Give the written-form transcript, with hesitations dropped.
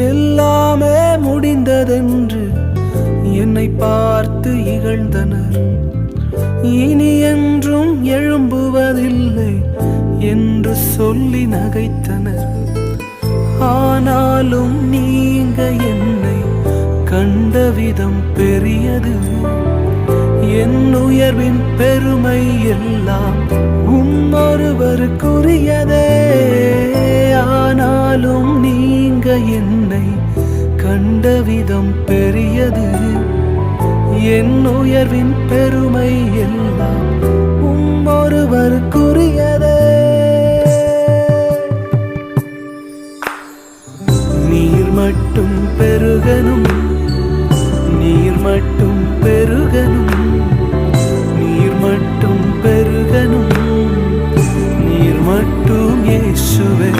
எல்லாமே முடிந்ததென்று என்னை பார்த்து இகழ்ந்தனர். இனி என்றும் எழும்புவதில்லை என்று சொல்லி நகைத்தனர். ஆனாலும் நீங்க என்னை கண்ட விதம் பெரியது. என் உயர்வின் பெருமை எல்லாம் ஒருவருக்குரியதே. ஆனாலும் நீங்க என்னை கண்ட விதம் பெரியது. என் உயர்வின் பெருமை எல்லாம் ஒருவருக்குரியதே. நீர் மட்டும் பெருகனும், நீர் மட்டும் பெருகனும், நீர் மட்டும் பெருகனும், நீர் மட்டும் இயேசுவே.